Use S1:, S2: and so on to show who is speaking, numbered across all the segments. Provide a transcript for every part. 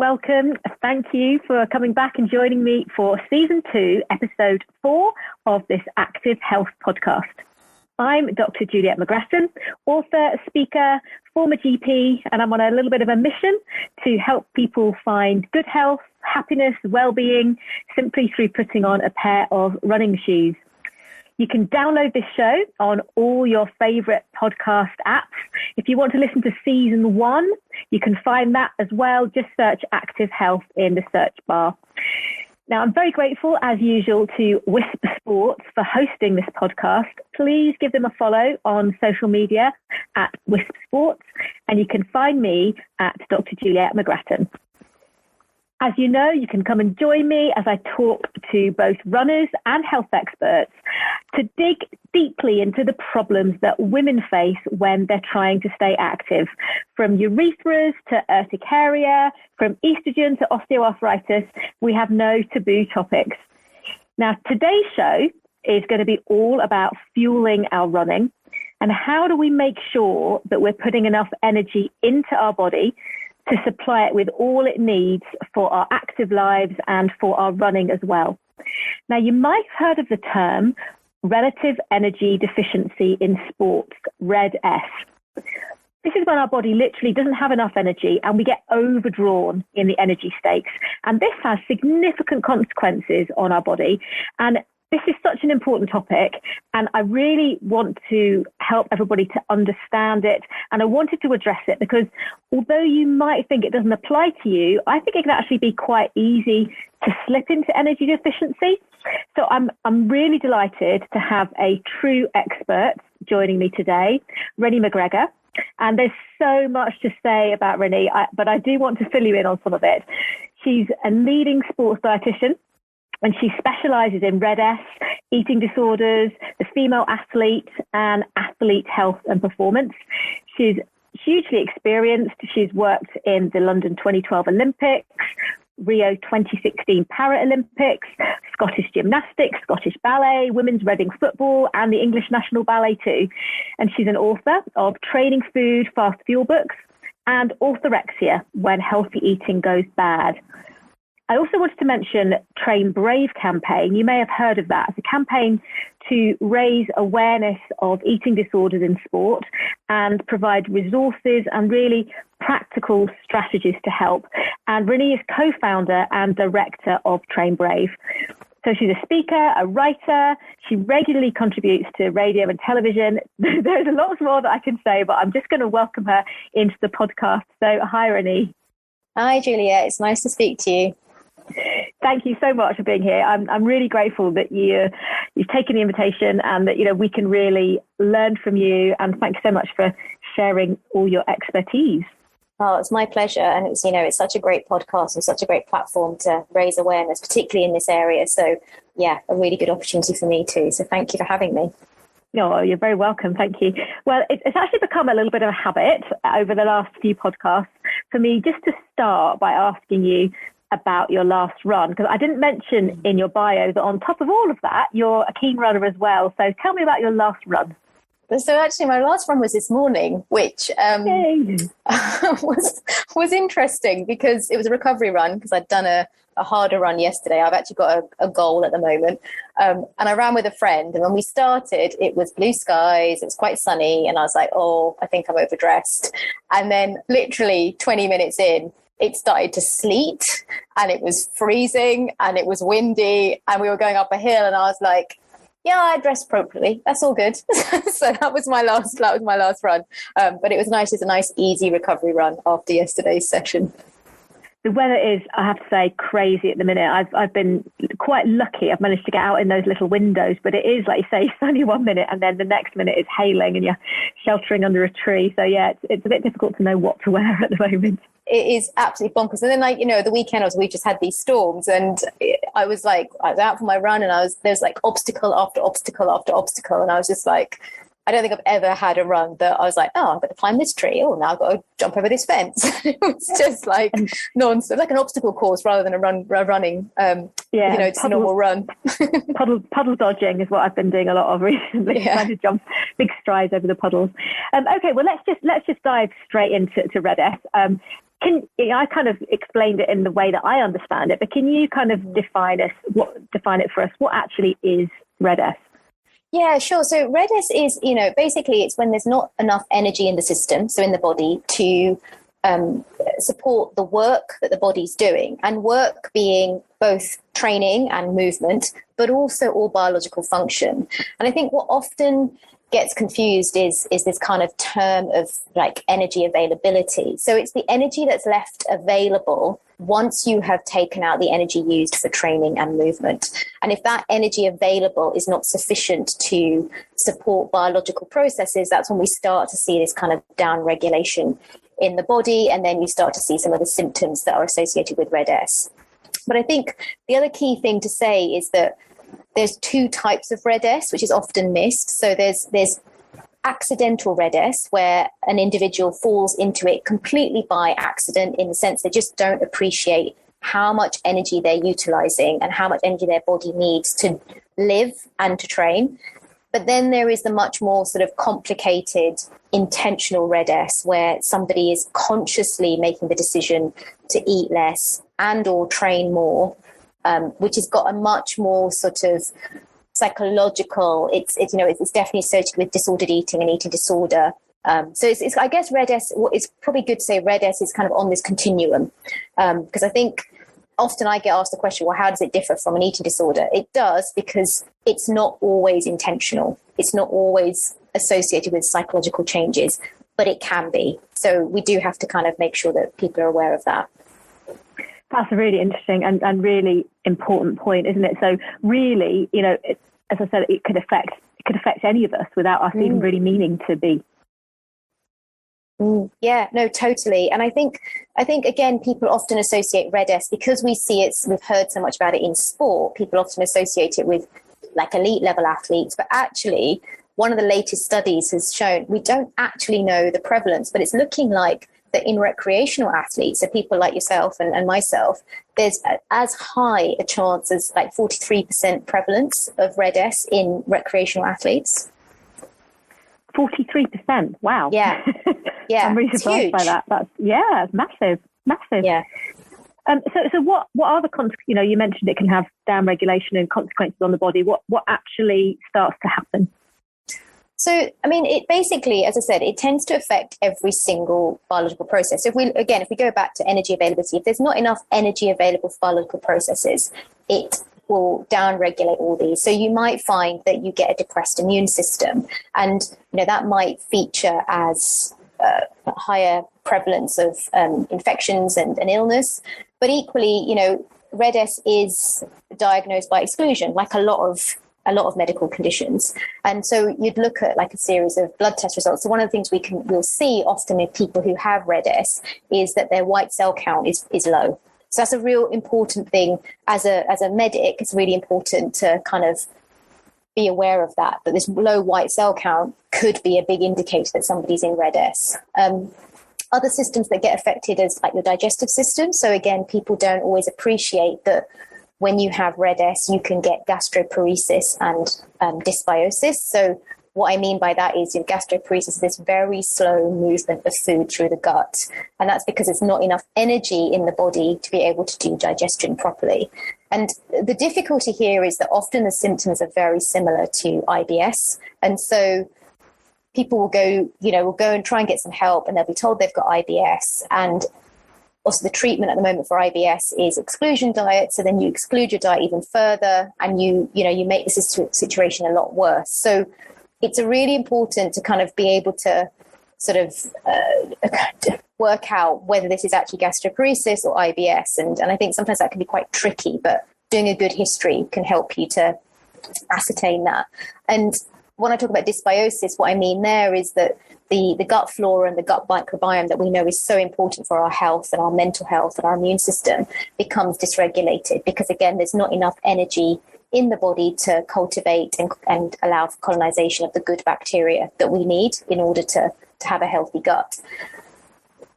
S1: welcome. Thank you for coming back and joining me for Season 2, Episode 4 of this Active Health podcast. I'm Dr. Juliet McGrattan, author, speaker, former GP, and I'm on a little bit of a mission to help people find good health, happiness, well-being, simply through putting on a pair of running shoes. You can download this show on all your favourite podcast apps. If you want to listen to Season 1, you can find that as well. Just search Active Health in the search bar. Now, I'm very grateful, as usual, to Whisper Sports for hosting this podcast. Please give them a follow on social media at Whisper Sports, and you can find me at Dr. Juliet McGrattan. As you know, you can come and join me as I talk to both runners and health experts to dig deeply into the problems that women face when they're trying to stay active, from urethras to urticaria, from estrogen to osteoarthritis. We have no taboo topics. Now, today's show is going to be all about fueling our running and how do we make sure that we're putting enough energy into our body to supply it with all it needs for our active lives and for our running as well. Now, you might have heard of the term Relative Energy Deficiency in sports, RED-S. This is when our body literally doesn't have enough energy and we get overdrawn in the energy stakes. And this has significant consequences on our body. And this is such an important topic, and I really want to help everybody to understand it. And I wanted to address it because although you might think it doesn't apply to you, I think it can actually be quite easy to slip into energy deficiency. So I'm really delighted to have a true expert joining me today, Renee McGregor. And there's so much to say about Renee, but I do want to fill you in on some of it. She's a leading sports dietitian, and she specialises in RED-S, eating disorders, the female athlete, and athlete health and performance. She's hugely experienced. She's worked in the London 2012 Olympics, Rio 2016 Paralympics, Scottish gymnastics, Scottish ballet, women's Reading football, and the English National Ballet too. And she's an author of Training Food, Fast Fuel books and Orthorexia, When Healthy Eating Goes Bad. I also wanted to mention Train Brave campaign. You may have heard of that. It's a campaign to raise awareness of eating disorders in sport and provide resources and really practical strategies to help. And Renee is co-founder and director of Train Brave. So she's a speaker, a writer. She regularly contributes to radio and television. There's a lot more that I can say, but I'm just going to welcome her into the podcast. So hi, Renee.
S2: Hi, Julia. It's nice to speak to you.
S1: Thank you so much for being here. I'm really grateful that you've taken the invitation and that we can really learn from you. And thank you so much for sharing all your expertise.
S2: Oh, it's my pleasure. And it's such a great podcast and such a great platform to raise awareness, particularly in this area. So yeah, a really good opportunity for me too. So thank you for having me.
S1: No, you're very welcome. Thank you. Well, it's actually become a little bit of a habit over the last few podcasts for me just to start by asking you about your last run, because I didn't mention in your bio that on top of all of that, you're a keen runner as well. So tell me about your last run.
S2: So actually, my last run was this morning, which was interesting because it was a recovery run because I'd done a harder run yesterday. I've actually got a goal at the moment. And I ran with a friend. And when we started, it was blue skies. It was quite sunny. And I was like, oh, I think I'm overdressed. And then literally 20 minutes in, it started to sleet and it was freezing and it was windy and we were going up a hill and I was like, yeah, I dressed appropriately. That's all good. So that was my last run. But it was nice. It's a nice, easy recovery run after yesterday's session.
S1: The weather is, I have to say, crazy at the minute. I've been quite lucky. I've managed to get out in those little windows, but it is, like you say, sunny 1 minute and then the next minute it's hailing and you're sheltering under a tree. So yeah, it's a bit difficult to know what to wear at the moment.
S2: It is absolutely bonkers. And then, the weekend we just had these storms and I was out for my run and there's like obstacle after obstacle after obstacle. And I was just like, I don't think I've ever had a run that I was like, oh, I've got to climb this tree. Oh, now I've got to jump over this fence. It was just like nonsense, like an obstacle course rather than a running. Just a normal run.
S1: puddle dodging is what I've been doing a lot of recently. Trying to jump big strides over the puddles. Okay, well let's just dive straight into RED-S. I kind of explained it in the way that I understand it, but can you kind of define it for us? What actually is RED-S?
S2: Yeah, sure. So RED-S is, basically it's when there's not enough energy in the system, so in the body, to support the work that the body's doing, and work being both training and movement, but also all biological function. And I think what often gets confused is this kind of term of like energy availability. So it's the energy that's left available once you have taken out the energy used for training and movement. And if that energy available is not sufficient to support biological processes, that's when we start to see this kind of downregulation in the body, and then you start to see some of the symptoms that are associated with RED-S. But I think the other key thing to say is that there's two types of RED-S, which is often missed. So there's accidental RED-S, where an individual falls into it completely by accident, in the sense they just don't appreciate how much energy they're utilizing and how much energy their body needs to live and to train. But then there is the much more sort of complicated intentional RED-S, where somebody is consciously making the decision to eat less and or train more, which has got a much more sort of psychological, it's definitely associated with disordered eating and eating disorder. So it's I guess RED-S, it's probably good to say RED-S is kind of on this continuum, because I think often I get asked the question, well, how does it differ from an eating disorder? It does, because it's not always intentional. It's not always associated with psychological changes, but it can be. So we do have to kind of make sure that people are aware of that.
S1: That's a really interesting and really important point, isn't it? So really, as I said, it could affect any of us without us even really meaning to be.
S2: Yeah, no, totally. And I think again, people often associate RED-S, because we've heard so much about it in sport. People often associate it with like elite level athletes, but actually one of the latest studies has shown we don't actually know the prevalence, but it's looking like that in recreational athletes, so people like yourself and myself, there's as high a chance as like 43% prevalence of RED-S in recreational athletes.
S1: 43%. Wow.
S2: Yeah. Yeah.
S1: I'm really surprised by that. It's massive.
S2: Yeah.
S1: So what are the consequences? You mentioned it can have downregulation and consequences on the body. What actually starts to happen?
S2: So, I mean, it basically, as I said, it tends to affect every single biological process. So if we go back to energy availability, if there's not enough energy available for biological processes, it will downregulate all these. So you might find that you get a depressed immune system, and that might feature as a higher prevalence of infections and illness. But equally, RED-S is diagnosed by exclusion, like a lot of medical conditions. And so you'd look at like a series of blood test results. So one of the things we'll see often in people who have RED-S is that their white cell count is low. So that's a real important thing. As a medic, it's really important to kind of be aware of that this low white cell count could be a big indicator that somebody's in RED-S. Other systems that get affected is like your digestive system. So again, people don't always appreciate that when you have RED-S, you can get gastroparesis and dysbiosis. So what I mean by that is gastroparesis is this very slow movement of food through the gut. And that's because there's not enough energy in the body to be able to do digestion properly. And the difficulty here is that often the symptoms are very similar to IBS. And so people will go and try and get some help, and they'll be told they've got IBS. And also the treatment at the moment for IBS is exclusion diet. So then you exclude your diet even further, and you make this situation a lot worse. So it's really important to kind of be able to sort of work out whether this is actually gastroparesis or IBS. And I think sometimes that can be quite tricky, but doing a good history can help you to ascertain that. And when I talk about dysbiosis, what I mean there is that the gut flora and the gut microbiome that we know is so important for our health and our mental health and our immune system becomes dysregulated, because again, there's not enough energy in the body to cultivate and allow for colonization of the good bacteria that we need in order to have a healthy gut.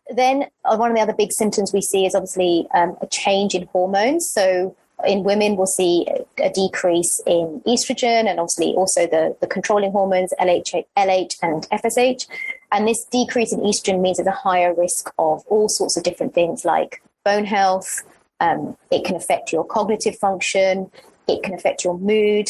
S2: Then one of the other big symptoms we see is obviously a change in hormones. So in women, we'll see a decrease in estrogen and obviously also the controlling hormones, LH and FSH. And this decrease in estrogen means there's a higher risk of all sorts of different things like bone health. It can affect your cognitive function. It can affect your mood.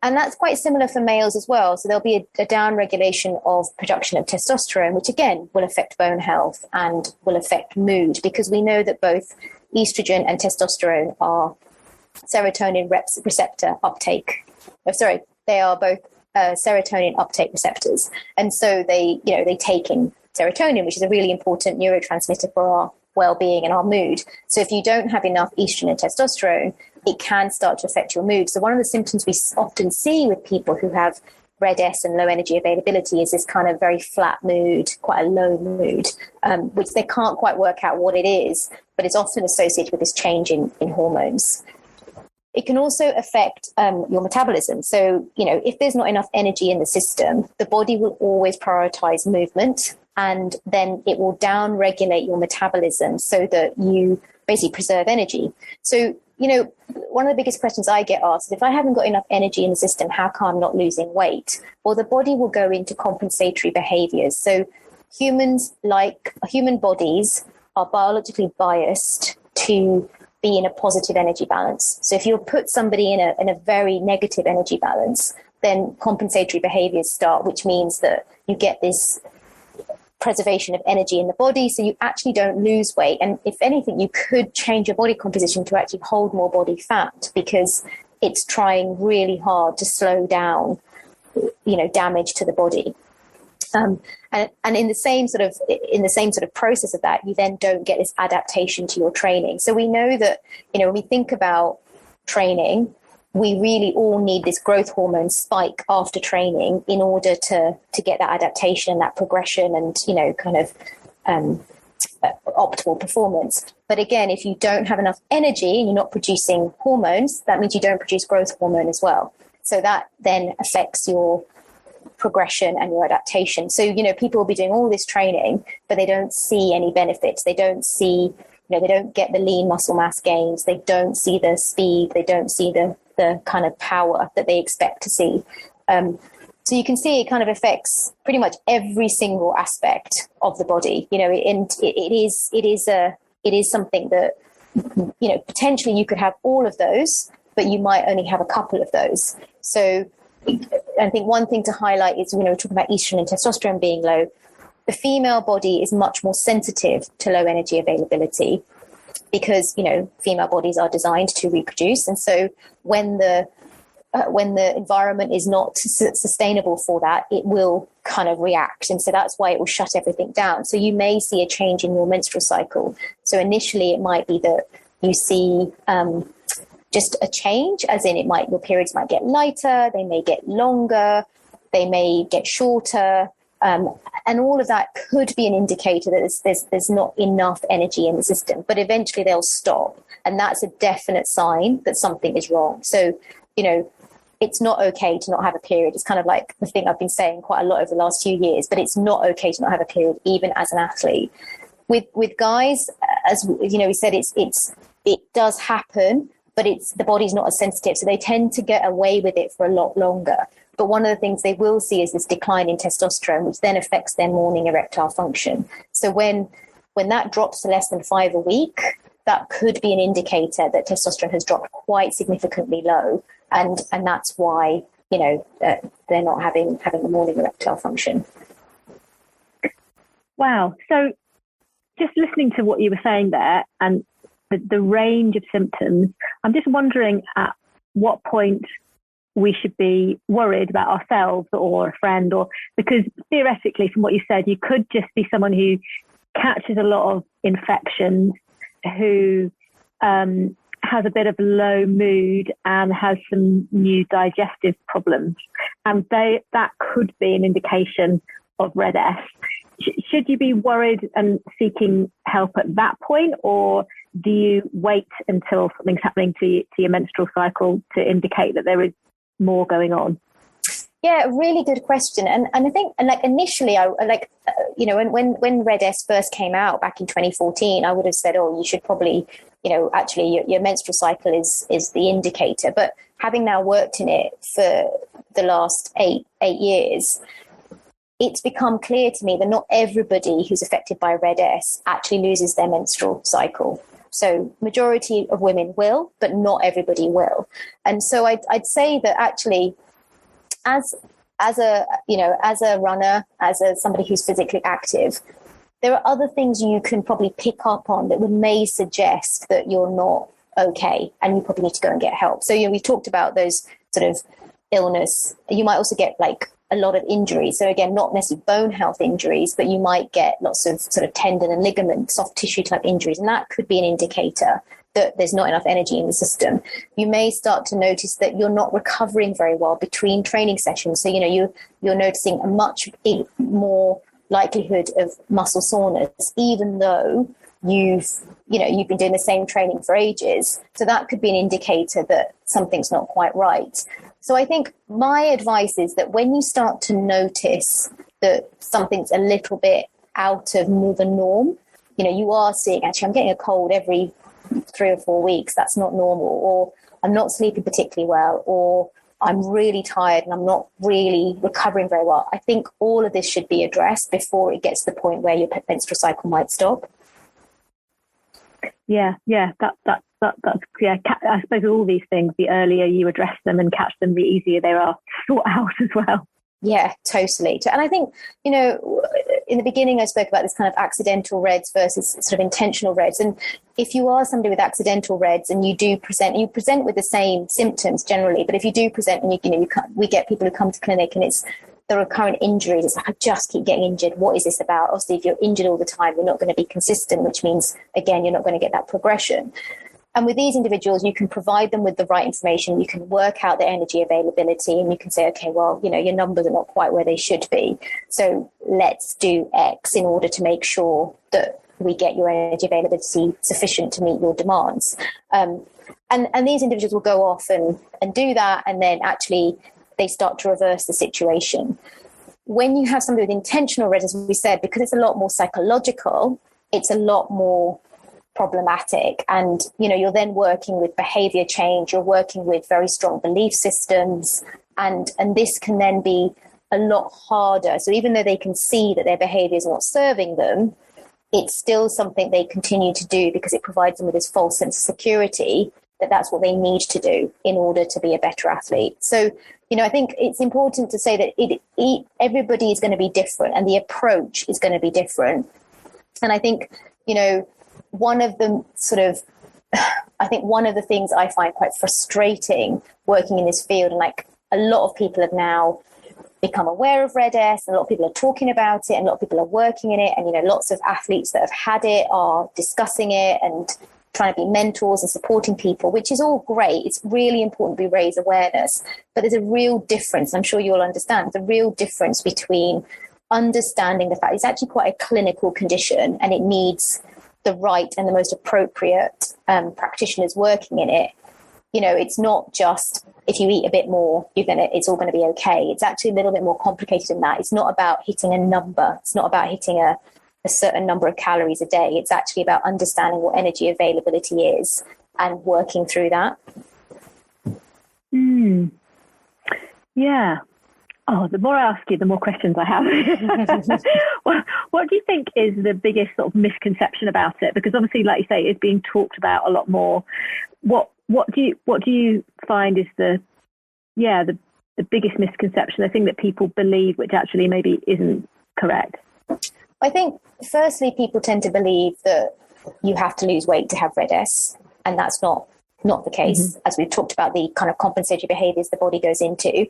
S2: And that's quite similar for males as well. So there'll be a down-regulation of production of testosterone, which again will affect bone health and will affect mood, because we know that both estrogen and testosterone are serotonin receptor uptake. They are both serotonin uptake receptors. And so they take in serotonin, which is a really important neurotransmitter for our well-being and our mood. So if you don't have enough estrogen and testosterone, it can start to affect your mood. So one of the symptoms we often see with people who have RED-S and low energy availability is this kind of very flat mood, quite a low mood, which they can't quite work out what it is, but it's often associated with this change in hormones. It can also affect your metabolism. So, if there's not enough energy in the system, the body will always prioritize movement, and then it will down-regulate your metabolism so that you basically preserve energy. So, one of the biggest questions I get asked is, if I haven't got enough energy in the system, how come I'm not losing weight? Well, the body will go into compensatory behaviors. So human bodies are biologically biased to be in a positive energy balance. So if you put somebody in a very negative energy balance, then compensatory behaviors start, which means that you get this preservation of energy in the body, so you actually don't lose weight. And if anything, you could change your body composition to actually hold more body fat, because it's trying really hard to slow down, damage to the body. And in the same sort of process of that, you then don't get this adaptation to your training. So we know that, when we think about training, we really all need this growth hormone spike after training in order to get that adaptation, that progression, and optimal performance. But again, if you don't have enough energy and you're not producing hormones, that means you don't produce growth hormone as well. So that then affects your progression and your adaptation. So, people will be doing all this training, but they don't see any benefits. They don't see, they don't get the lean muscle mass gains. They don't see the speed. They don't see the kind of power that they expect to see. So you can see it kind of affects pretty much every single aspect of the body, and it is something that, potentially you could have all of those, but you might only have a couple of those. So I think one thing to highlight is, we're talking about estrogen and testosterone being low. The female body is much more sensitive to low energy availability because, female bodies are designed to reproduce. And so when the environment is not sustainable for that, it will kind of react. And so that's why it will shut everything down. So you may see a change in your menstrual cycle. So initially it might be that you see just a change, as in your periods might get lighter, they may get longer, they may get shorter. And all of that could be an indicator that there's not enough energy in the system, but eventually they'll stop. And that's a definite sign that something is wrong. So, it's not okay to not have a period. It's kind of like the thing I've been saying quite a lot over the last few years, but it's not okay to not have a period, even as an athlete. With guys, as we said, it does happen, but the body's not as sensitive. So they tend to get away with it for a lot longer. But one of the things they will see is this decline in testosterone, which then affects their morning erectile function. So when that drops to less than 5 a week, that could be an indicator that testosterone has dropped quite significantly low. And that's why, they're not having the morning erectile function.
S1: Wow. So just listening to what you were saying there and the range of symptoms, I'm just wondering at what point we should be worried about ourselves or a friend, or because theoretically, from what you said, you could just be someone who catches a lot of infections, who has a bit of low mood and has some new digestive problems, and that could be an indication of RED-S. Should you be worried and seeking help at that point, or do you wait until something's happening to your menstrual cycle to indicate that there is more going on?
S2: Yeah, really good question. And I think, initially, when RED-S first came out back in 2014, I would have said, you should probably, actually your menstrual cycle is the indicator. But having now worked in it for the last eight years, it's become clear to me that not everybody who's affected by RED-S actually loses their menstrual cycle. So majority of women will, but not everybody will. And so I'd say that actually, as a runner, somebody who's physically active, there are other things you can probably pick up on that may suggest that you're not okay and you probably need to go and get help. So, we talked about those sort of illness. You might also get like a lot of injuries. So again, not necessarily bone health injuries, but you might get lots of sort of tendon and ligament, soft tissue type injuries. And that could be an indicator that there's not enough energy in the system. You may start to notice that you're not recovering very well between training sessions. So, you're noticing a much more likelihood of muscle soreness, even though you've been doing the same training for ages. So that could be an indicator that something's not quite right. So I think my advice is that when you start to notice that something's a little bit out of more the norm, you are seeing, actually, I'm getting a cold every 3 or 4 weeks. That's not normal. Or I'm not sleeping particularly well, or I'm really tired and I'm not really recovering very well. I think all of this should be addressed before it gets to the point where your menstrual cycle might stop.
S1: Yeah, that's I suppose all these things, the earlier you address them and catch them, the easier they are to sort out as well.
S2: Yeah, totally. And I think, in the beginning I spoke about this kind of accidental REDs versus sort of intentional REDs. And if you are somebody with accidental REDs and you present with the same symptoms generally, but if you do present and we get people who come to clinic and it's the recurrent injuries, it's like, I just keep getting injured. What is this about? Obviously, if you're injured all the time, you're not going to be consistent, which means, again, you're not going to get that progression. And with these individuals, you can provide them with the right information. You can work out their energy availability and you can say, okay, well, your numbers are not quite where they should be. So let's do X in order to make sure that we get your energy availability sufficient to meet your demands. And these individuals will go off and do that. And then actually they start to reverse the situation. When you have somebody with intentional RED, as we said, because it's a lot more psychological, it's a lot more problematic. And, you're then working with behavior change, you're working with very strong belief systems, and this can then be a lot harder. So even though they can see that their behavior is not serving them, it's still something they continue to do because it provides them with this false sense of security that that's what they need to do in order to be a better athlete. So, I think it's important to say that everybody is going to be different and the approach is going to be different. And I think, one of the things I find quite frustrating working in this field, and like a lot of people have now become aware of RED-S, and a lot of people are talking about it, and a lot of people are working in it, and lots of athletes that have had it are discussing it and trying to be mentors and supporting people, which is all great. It's really important we raise awareness, but there's a real difference. I'm sure you'll understand the real difference between understanding the fact it's actually quite a clinical condition and it needs the right and the most appropriate practitioners working in it. It's not just if you eat a bit more, it's all going to be okay. It's actually a little bit more complicated than that. It's not about hitting a number. It's not about hitting a certain number of calories a day. It's actually about understanding what energy availability is and working through that. Yeah.
S1: Oh, the more I ask you, the more questions I have. What do you think is the biggest sort of misconception about it? Because obviously, like you say, it's being talked about a lot more. What do you find is the biggest misconception, the thing that people believe, which actually maybe isn't correct?
S2: I think, firstly, people tend to believe that you have to lose weight to have RED-S, and that's not the case. Mm-hmm. As we've talked about, the kind of compensatory behaviours the body goes into,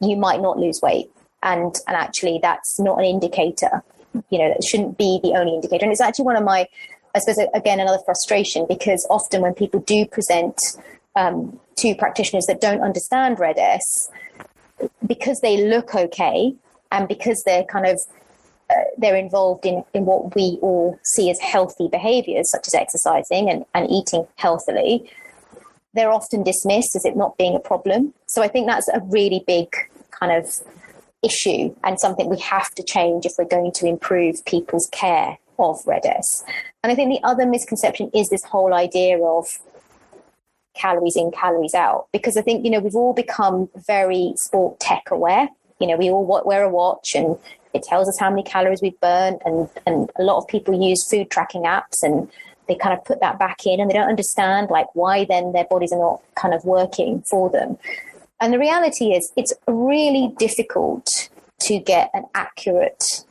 S2: you might not lose weight, and actually that's not an indicator. That shouldn't be the only indicator. And it's actually one of my, I suppose, again, another frustration, because often when people do present to practitioners that don't understand RED-S, because they look okay and because they're kind of they're involved in what we all see as healthy behaviors, such as exercising and eating healthily, they're often dismissed as it not being a problem. So I think that's a really big kind of issue and something we have to change if we're going to improve people's care of RED-S. And I think the other misconception is this whole idea of calories in, calories out, because I think, we've all become very sport tech aware. We all wear a watch and It tells us how many calories we've burnt, and a lot of people use food tracking apps, and they kind of put that back in, and they don't understand like why then their bodies are not kind of working for them. And the reality is it's really difficult to get an accurate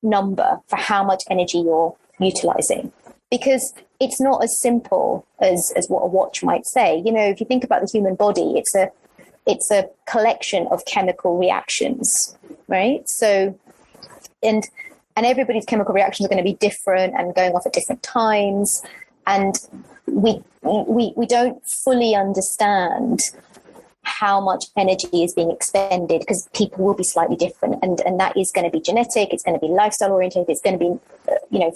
S2: number for how much energy you're utilizing, because it's not as simple as what a watch might say. You know, if you think about the human body, it's a collection of chemical reactions, right? So, and everybody's chemical reactions are going to be different and going off at different times. And we don't fully understand how much energy is being expended, because people will be slightly different. And that is going to be genetic. It's going to be lifestyle oriented. It's going to be,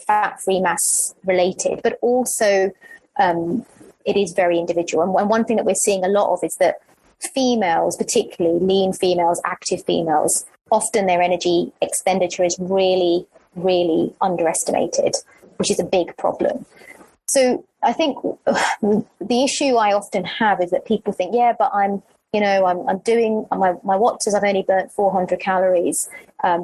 S2: fat-free, mass related, but also it is very individual. And one thing that we're seeing a lot of is that females, particularly lean females, active females, often their energy expenditure is really, really underestimated, which is a big problem. So I think the issue I often have is that people think, yeah, but I'm doing my watch says I've only burnt 400 calories.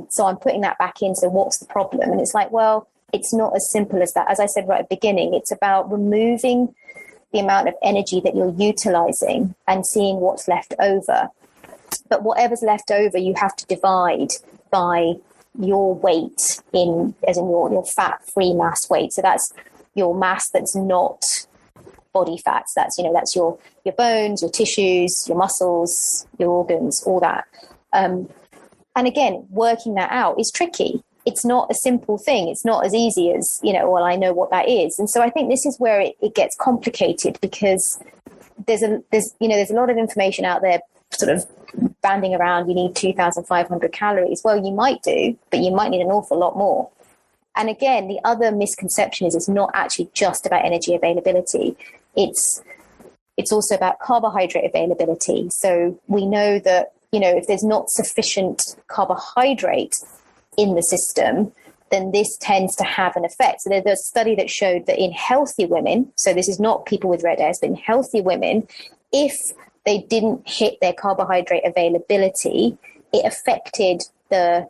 S2: So I'm putting that back in. So what's the problem? And it's like, well, it's not as simple as that. As I said right at the beginning, it's about removing the amount of energy that you're utilizing and seeing what's left over. But whatever's left over, you have to divide by your weight as in your fat-free mass weight. So that's your mass that's not body fats. That's your bones, your tissues, your muscles, your organs, all that. And again, working that out is tricky. It's not a simple thing. It's not as easy as, well, I know what that is. And so I think this is where it gets complicated, because there's a lot of information out there sort of banding around, you need 2,500 calories. Well, you might do, but you might need an awful lot more. And again, the other misconception is it's not actually just about energy availability. It's also about carbohydrate availability. So we know that, if there's not sufficient carbohydrate in the system, then this tends to have an effect. So there's a study that showed that in healthy women, so this is not people with red S, but in healthy women, if they didn't hit their carbohydrate availability, it affected the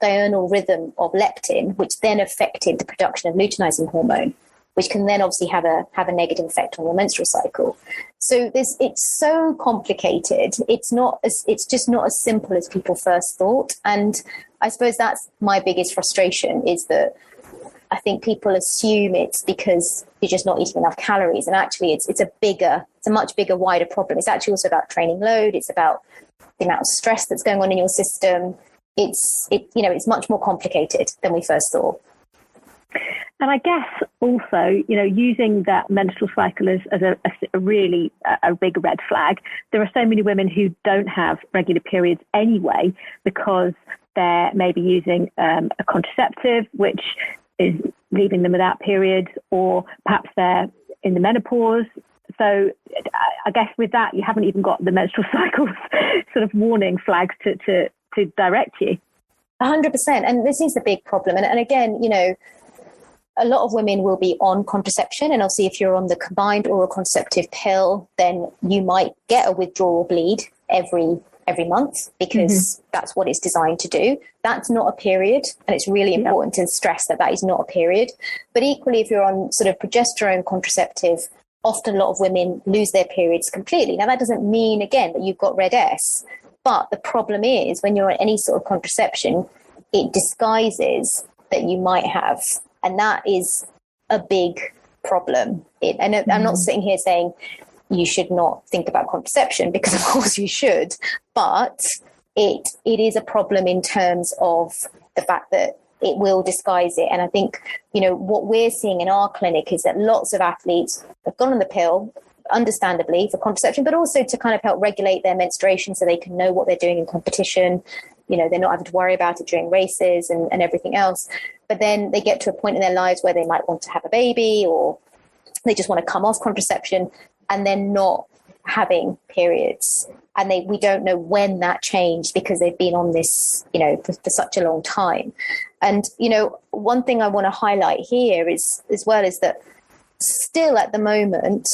S2: diurnal rhythm of leptin, which then affected the production of luteinizing hormone, which can then obviously have a negative effect on your menstrual cycle. So it's so complicated. It's just not as simple as people first thought. And I suppose that's my biggest frustration, is that I think people assume it's because you're just not eating enough calories. And actually it's a much bigger, wider problem. It's actually also about training load. It's about the amount of stress that's going on in your system. It's much more complicated than we first thought.
S1: And I guess also, using that menstrual cycle as a really big red flag, there are so many women who don't have regular periods anyway, because they're maybe using a contraceptive, which is leaving them without periods, or perhaps they're in the menopause. So I guess with that, you haven't even got the menstrual cycles sort of warning flags to direct you.
S2: 100%. And this is the big problem. And again, a lot of women will be on contraception, and obviously if you're on the combined oral contraceptive pill, then you might get a withdrawal bleed every month, because that's what it's designed to do. That's not a period, and it's really important to stress that is not a period. But equally, if you're on sort of progesterone contraceptive, often a lot of women lose their periods completely. Now, that doesn't mean, again, that you've got red S, but the problem is when you're on any sort of contraception, it disguises that you might have. And that is a big problem. And I'm not sitting here saying you should not think about contraception, because of course you should, but it is a problem in terms of the fact that it will disguise it. And I think, what we're seeing in our clinic is that lots of athletes have gone on the pill, understandably, for contraception, but also to kind of help regulate their menstruation so they can know what they're doing in competition. They're not having to worry about it during races and everything else. But then they get to a point in their lives where they might want to have a baby, or they just want to come off contraception, and they're not having periods. And we don't know when that changed, because they've been on this, for such a long time. And, one thing I want to highlight here is that still at the moment,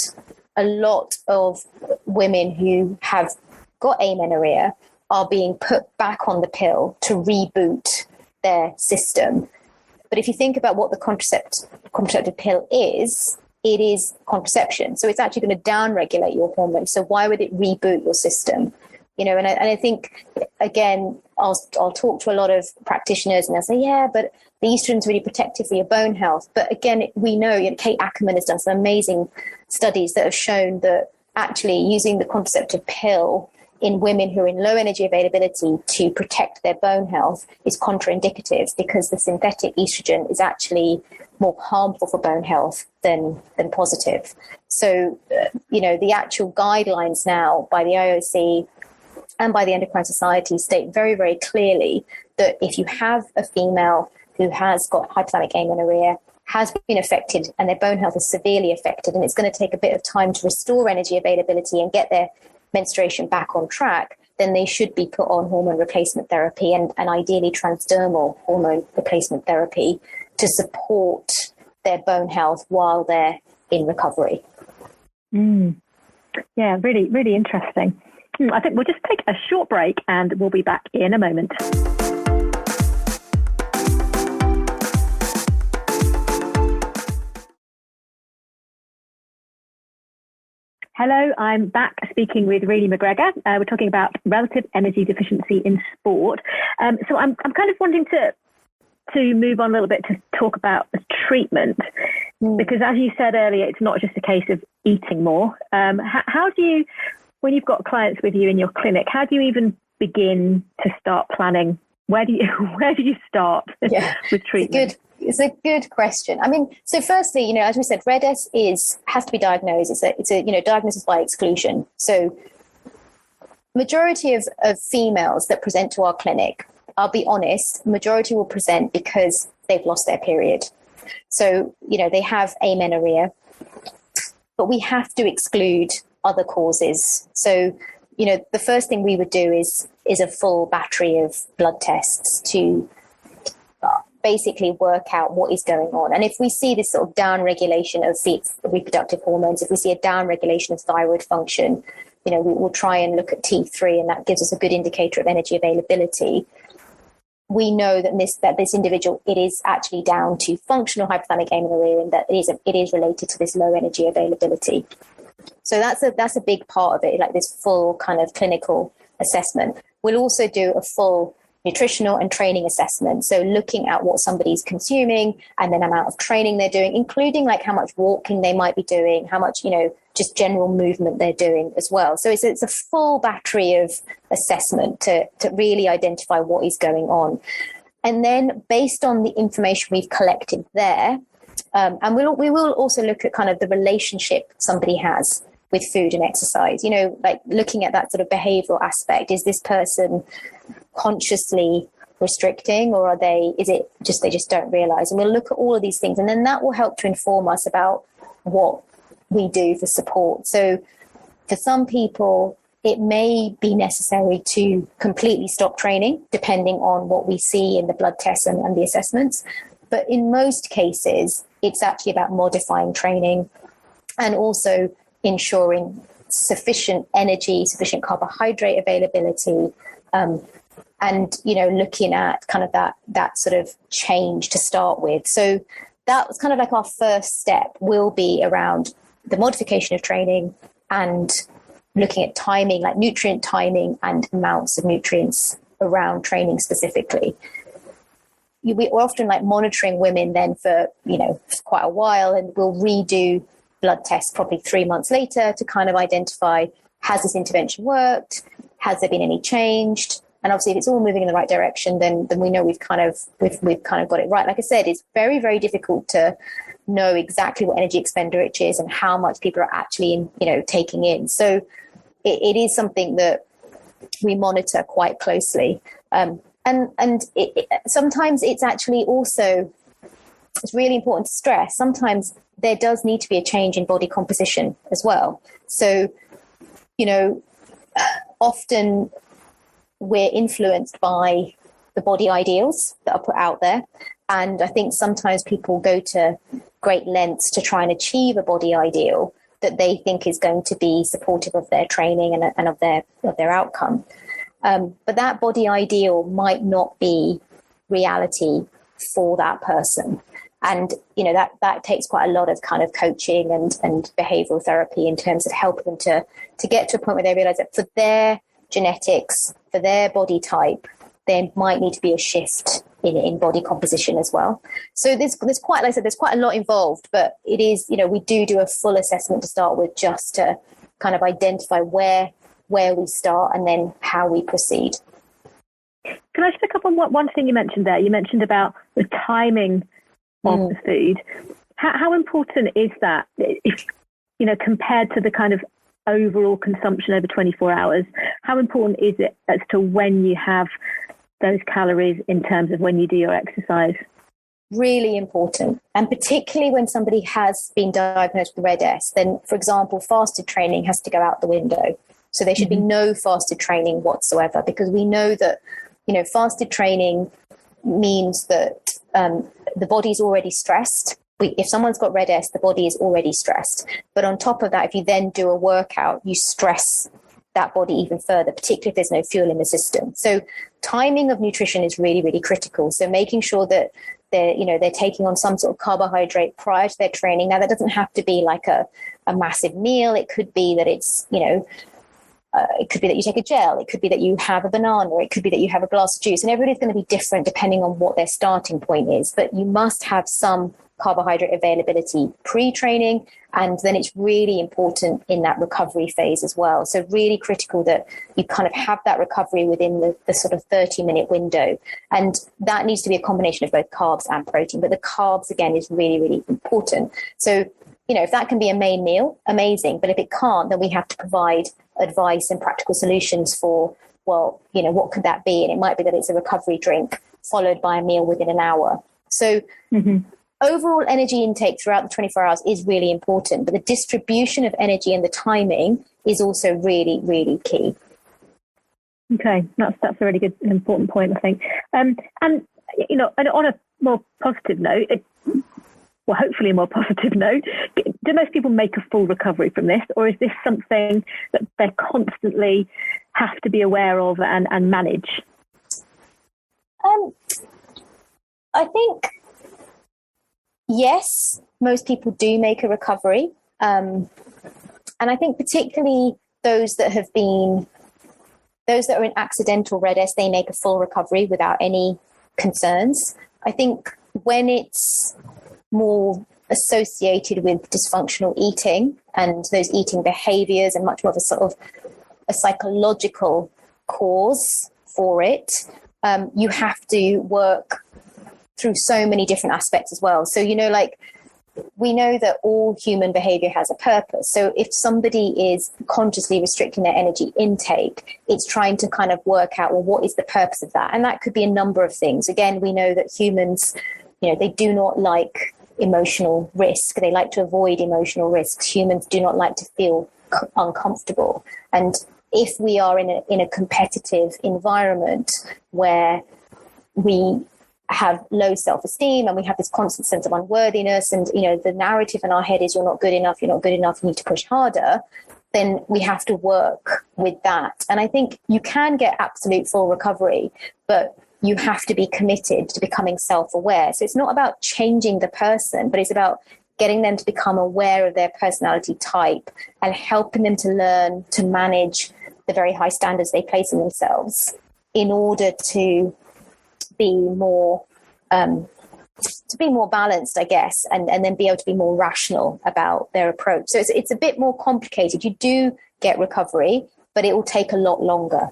S2: a lot of women who have got amenorrhea are being put back on the pill to reboot their system. But if you think about what the contraceptive pill is, it is contraception. So it's actually going to downregulate your hormones. So why would it reboot your system? You know, and I think, again, I'll talk to a lot of practitioners and they'll say, yeah, but the estrogen's really protective for your bone health. But again, we know, Kate Ackerman has done some amazing studies that have shown that actually using the contraceptive pill in women who are in low energy availability to protect their bone health is contraindicative, because the synthetic estrogen is actually more harmful for bone health than positive. So, the actual guidelines now by the IOC and by the Endocrine Society state very, very clearly that if you have a female who has got hypothalamic amenorrhea, has been affected, and their bone health is severely affected, and it's going to take a bit of time to restore energy availability and get their menstruation back on track, then they should be put on hormone replacement therapy and ideally transdermal hormone replacement therapy to support their bone health while they're in recovery.
S1: Yeah, really, really interesting. I think we'll just take a short break and we'll be back in a moment. Hello, I'm back speaking with Renee McGregor. We're talking about relative energy deficiency in sport. So I'm kind of wanting to move on a little bit to talk about the treatment, because as you said earlier, it's not just a case of eating more. How do you, when you've got clients with you in your clinic, how do you even begin to start planning? Where do you start with treatment?
S2: It's a good question. I mean, so firstly, as we said, RED-S has to be diagnosed. It's a diagnosis by exclusion. So majority of females that present to our clinic, I'll be honest, majority will present because they've lost their period. So, they have amenorrhea, but we have to exclude other causes. So, the first thing we would do is a full battery of blood tests to basically work out what is going on. And if we see this sort of down-regulation of reproductive hormones, if we see a down-regulation of thyroid function, we will try and look at T3, and that gives us a good indicator of energy availability. We know that this individual, it is actually down to functional hypothalamic amenorrhea, and that it is related to this low energy availability. So that's a big part of it, like this full kind of clinical assessment. We'll also do a full nutritional and training assessment. So looking at what somebody's consuming and then amount of training they're doing, including like how much walking they might be doing, how much, just general movement they're doing as well. So it's a full battery of assessment to really identify what is going on. And then based on the information we've collected there, and we will also look at kind of the relationship somebody has with food and exercise, like looking at that sort of behavioral aspect. Is this person consciously restricting, or is it just they just don't realize? And we'll look at all of these things, and then that will help to inform us about what we do for support. So for some people, it may be necessary to completely stop training, depending on what we see in the blood tests and the assessments. But in most cases, it's actually about modifying training and also ensuring sufficient energy, sufficient carbohydrate availability, and looking at kind of that sort of change to start with. So that was kind of like our first step, will be around the modification of training and looking at timing, like nutrient timing and amounts of nutrients around training specifically. We're often like monitoring women then for quite a while, and we'll redo blood tests probably 3 months later to kind of identify, has this intervention worked? Has there been any change? And obviously, if it's all moving in the right direction, then we know we've kind of got it right. Like I said, it's very, very difficult to know exactly what energy expenditure is and how much people are actually taking in. So it is something that we monitor quite closely. And sometimes it's actually also, it's really important to stress, sometimes there does need to be a change in body composition as well. So, often we're influenced by the body ideals that are put out there. And I think sometimes people go to great lengths to try and achieve a body ideal that they think is going to be supportive of their training and of their outcome. But that body ideal might not be reality for that person. And, you know, that takes quite a lot of kind of coaching and behavioral therapy in terms of helping them to get to a point where they realize that for their genetics, for their body type, there might need to be a shift in body composition as well. So there's quite, like I said, there's quite a lot involved, but it is, you know, we do a full assessment to start with, just to kind of identify where we start and then how we proceed.
S1: Can I just pick up on one thing you mentioned there? You mentioned about the timing of the food. How important is that, if, you know, compared to the kind of overall consumption over 24 hours? How important is it as to when you have those calories in terms of when you do your exercise?
S2: Really important. And particularly when somebody has been diagnosed with RED-S, then, for example, fasted training has to go out the window. So there should be no fasted training whatsoever, because we know that, you know, fasted training means that the body's already stressed. If someone's got RED-S, the body is already stressed. But on top of that, if you then do a workout, you stress that body even further, particularly if there's no fuel in the system. So timing of nutrition is really, really critical. So making sure that they're taking on some sort of carbohydrate prior to their training. Now, that doesn't have to be like a massive meal. It could be that it's, you know, it could be that you take a gel. It could be that you have a banana. It could be that you have a glass of juice. And everybody's going to be different depending on what their starting point is. But you must have some carbohydrate availability pre-training, and then it's really important in that recovery phase as well. So really critical that you kind of have that recovery within the sort of 30-minute window, and that needs to be a combination of both carbs and protein, but the carbs again is really, really important. So, you know, if that can be a main meal, amazing, but if it can't, then we have to provide advice and practical solutions for, well, you know, what could that be? And it might be that it's a recovery drink followed by a meal within an hour. So overall energy intake throughout the 24 hours is really important, but the distribution of energy and the timing is also really, really key.
S1: Okay, that's a really good and important point, I think. And, you know, and on a more positive note, well, hopefully a more positive note, do most people make a full recovery from this, or is this something that they constantly have to be aware of and manage?
S2: I think, yes, most people do make a recovery. And I think particularly those that are in accidental RED-S, they make a full recovery without any concerns. I think when it's more associated with dysfunctional eating and those eating behaviors and much more of a sort of a psychological cause for it, you have to work through so many different aspects as well. So, you know, like we know that all human behavior has a purpose. So if somebody is consciously restricting their energy intake, it's trying to kind of work out, well, what is the purpose of that? And that could be a number of things. Again, we know that humans, you know, they do not like emotional risk. They like to avoid emotional risks. Humans do not like to feel uncomfortable. And if we are in a competitive environment where we have low self-esteem and we have this constant sense of unworthiness, and, you know, the narrative in our head is you're not good enough, you need to push harder, then we have to work with that. And I think you can get absolute full recovery, but you have to be committed to becoming self-aware. So it's not about changing the person, but it's about getting them to become aware of their personality type and helping them to learn to manage the very high standards they place on themselves in order to be more balanced, I guess, and then be able to be more rational about their approach. So it's a bit more complicated. You do get recovery, but it will take a lot longer.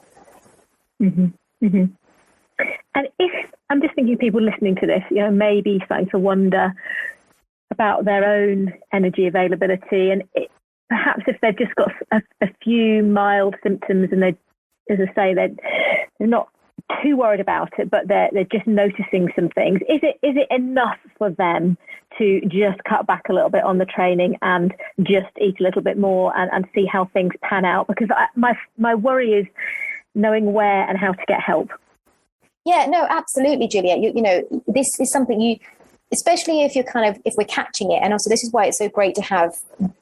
S1: And if I'm just thinking people listening to this, you know, maybe starting to wonder about their own energy availability, and perhaps if they've just got a few mild symptoms and they, as I say, they're not too worried about it, but they're just noticing some things. Is it enough for them to just cut back a little bit on the training and just eat a little bit more and see how things pan out? Because my worry is knowing where and how to get help.
S2: Yeah, no, absolutely, Juliet. You know, this is something especially if we're catching it. And also this is why it's so great to have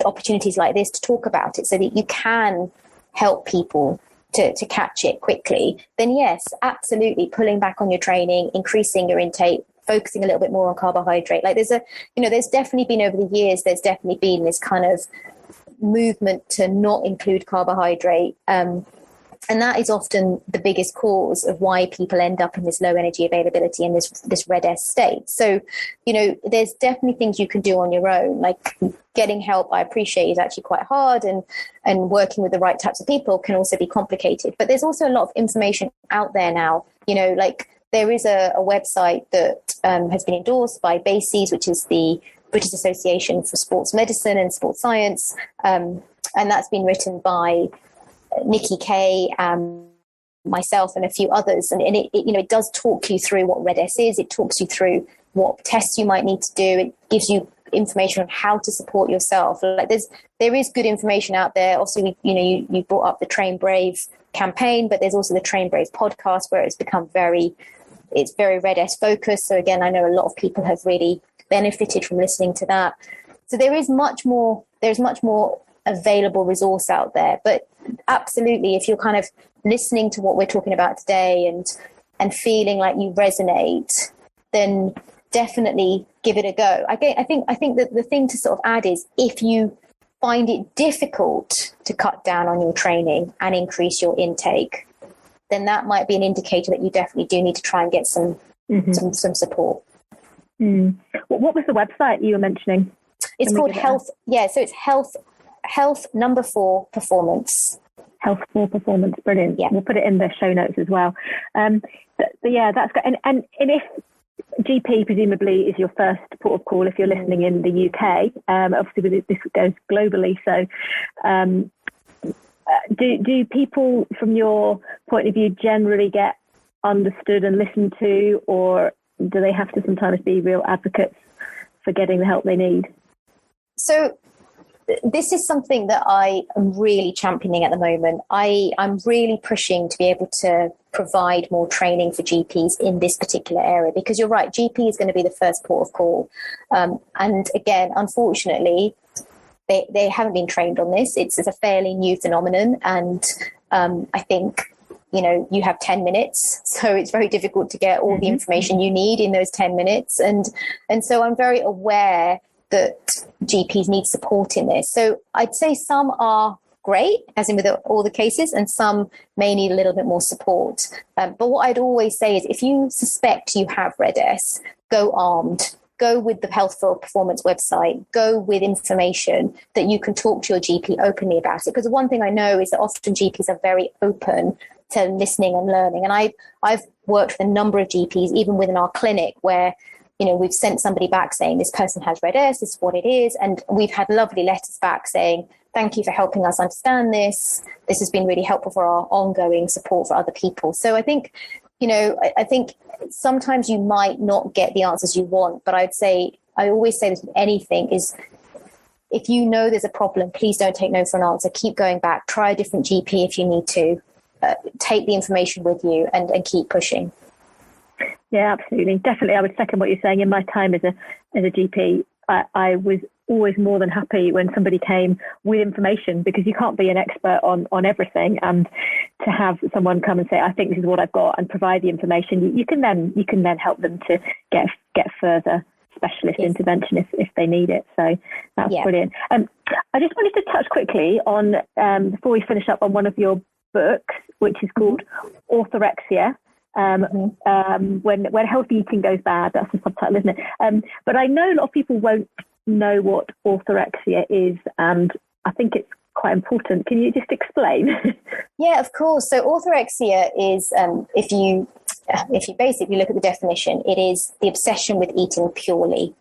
S2: opportunities like this to talk about it, so that you can help people to catch it quickly, then yes, absolutely pulling back on your training, increasing your intake, focusing a little bit more on carbohydrate. Like there's definitely been over the years, there's definitely been this kind of movement to not include carbohydrate. And that is often the biggest cause of why people end up in this low energy availability and this red S state. So, there's definitely things you can do on your own, like getting help. I appreciate is actually quite hard, and working with the right types of people can also be complicated. But there's also a lot of information out there now, like there is a website that has been endorsed by BASES, which is the British Association for Sports Medicine and Sports Science. And that's been written by Nikki Kay, myself, and a few others, and it does talk you through what Red S is. It talks you through what tests you might need to do. It gives you information on how to support yourself. Like there is good information out there. Obviously, you brought up the Train Brave campaign, but there's also the Train Brave podcast where it's become very Red S focused. So again, I know a lot of people have really benefited from listening to that. So there's much more available resource out there. But absolutely, if you're kind of listening to what we're talking about today and feeling like you resonate, then definitely give it a go. I think that the thing to sort of add is, if you find it difficult to cut down on your training and increase your intake, then that might be an indicator that you definitely do need to try and get some support.
S1: What was the website you were mentioning?
S2: It's called Health. Yeah, so it's Health number 4 Performance.
S1: Health 4 Performance, brilliant.
S2: Yeah.
S1: We'll put it in the show notes as well. But yeah, that's good. And if GP presumably is your first port of call if you're listening in the UK, obviously this goes globally. So do people, from your point of view, generally get understood and listened to, or do they have to sometimes be real advocates for getting the help they need? So
S2: this is something that I am really championing at the moment. I'm really pushing to be able to provide more training for GPs in this particular area, because you're right, GP is going to be the first port of call. And again, unfortunately, they haven't been trained on this. It's a fairly new phenomenon. And I think, you have 10 minutes, so it's very difficult to get all the information you need in those 10 minutes. And so I'm very aware that GPs need support in this. So I'd say some are great, as in with all the cases, and some may need a little bit more support. But what I'd always say is, if you suspect you have Red S, go armed. Go with the Health for Performance website. Go with information that you can talk to your GP openly about it. Because the one thing I know is that often GPs are very open to listening and learning. And I've worked with a number of GPs, even within our clinic, where we've sent somebody back saying this person has Red S, this is what it is. And we've had lovely letters back saying, thank you for helping us understand this. This has been really helpful for our ongoing support for other people. So I think, I think sometimes you might not get the answers you want, but I always say this with anything is, if you know there's a problem, please don't take no for an answer. Keep going back. Try a different GP if you need to. Take the information with you and keep pushing.
S1: Yeah, absolutely. Definitely. I would second what you're saying. In my time as a GP, I was always more than happy when somebody came with information, because you can't be an expert on everything. And to have someone come and say, I think this is what I've got, and provide the information, you can then help them to get further specialist intervention if they need it. So that's brilliant. I just wanted to touch quickly on, before we finish up, on one of your books, which is called Orthorexia. When healthy eating goes bad, that's the subtitle, isn't it? But I know a lot of people won't know what orthorexia is, and I think it's quite important. Can you just explain?
S2: Yeah, of course. So orthorexia is, if you basically look at the definition, it is the obsession with eating purely.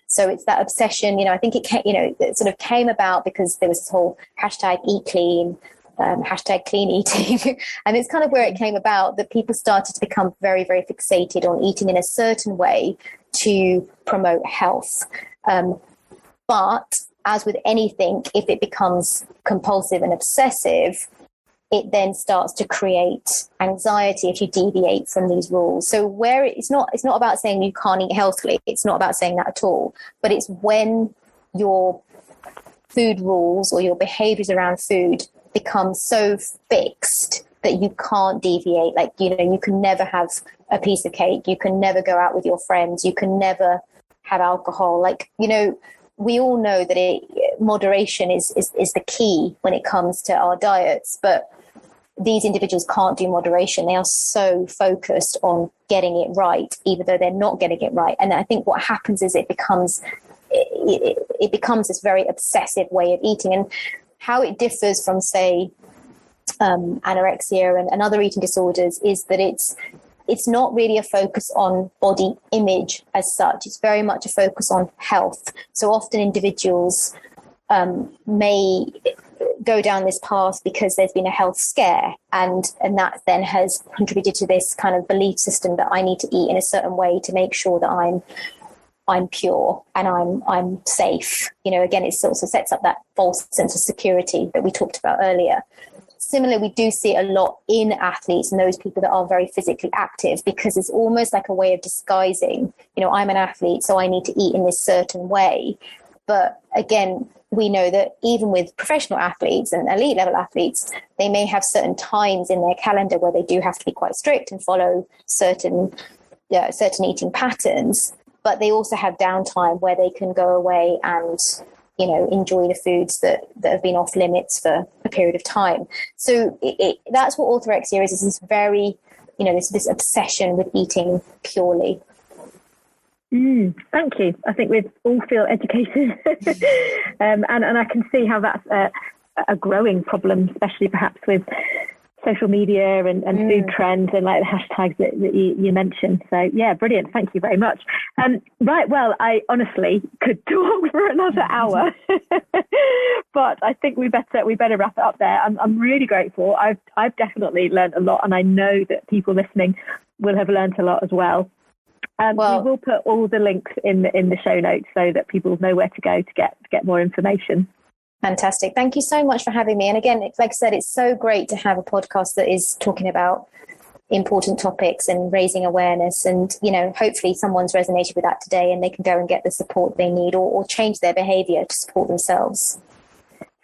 S2: So it's that obsession. I think it sort of came about because there was this whole hashtag eat clean. Hashtag clean eating. And it's kind of where it came about, that people started to become very, very fixated on eating in a certain way to promote health. But as with anything, if it becomes compulsive and obsessive, it then starts to create anxiety if you deviate from these rules. So where it's not about saying you can't eat healthily. It's not about saying that at all. But it's when your food rules or your behaviors around food become so fixed that you can't deviate. Like, you know, you can never have a piece of cake. You can never go out with your friends. You can never have alcohol. Like, you know, we all know that moderation is the key when it comes to our diets, but these individuals can't do moderation. They are so focused on getting it right, even though they're not getting it right. And I think what happens is it becomes this very obsessive way of eating. And how it differs from, say, anorexia and other eating disorders is that it's not really a focus on body image as such. It's very much a focus on health. So often individuals may go down this path because there's been a health scare, and that then has contributed to this kind of belief system that I need to eat in a certain way to make sure that I'm pure and I'm safe. You know, again, it also sets up that false sense of security that we talked about earlier. Similarly, we do see a lot in athletes and those people that are very physically active, because it's almost like a way of disguising, you know, I'm an athlete, so I need to eat in this certain way. But again, we know that even with professional athletes and elite level athletes, they may have certain times in their calendar where they do have to be quite strict and follow certain eating patterns. But they also have downtime where they can go away and, you know, enjoy the foods that have been off limits for a period of time. So that's what orthorexia is this very, you know, this obsession with eating purely.
S1: Thank you. I think we all feel educated, and I can see how that's a growing problem, especially perhaps with social media and food trends and like the hashtags that you mentioned. So yeah, brilliant. Thank you very much. Right. Well, I honestly could talk for another hour, but I think we better wrap it up there. I'm really grateful. I've definitely learned a lot, and I know that people listening will have learned a lot as well. We will put all the links in the show notes so that people know where to go to get more information.
S2: Fantastic. Thank you so much for having me. And again, like I said, it's so great to have a podcast that is talking about important topics and raising awareness. And, you know, hopefully someone's resonated with that today and they can go and get the support they need or change their behavior to support themselves.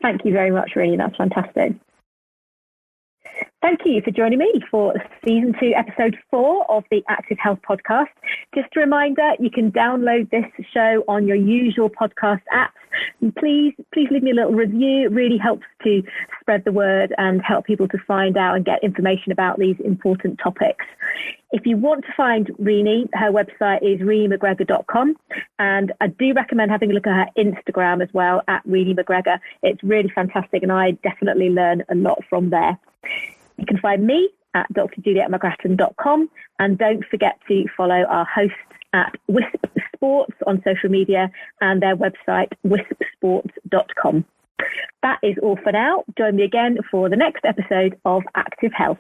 S1: Thank you very much, Renee. That's fantastic. Thank you for joining me for Season 2, Episode 4 of the Active Health Podcast. Just a reminder, you can download this show on your usual podcast apps. And please leave me a little review. It really helps to spread the word and help people to find out and get information about these important topics. If you want to find Renee, her website is reneemcgregor.com. And I do recommend having a look at her Instagram as well, at Renee McGregor. It's really fantastic, and I definitely learn a lot from there. You can find me at drjulietmcgrattan.com, and don't forget to follow our hosts at Wisp Sports on social media and their website wispsports.com. That is all for now. Join me again for the next episode of Active Health.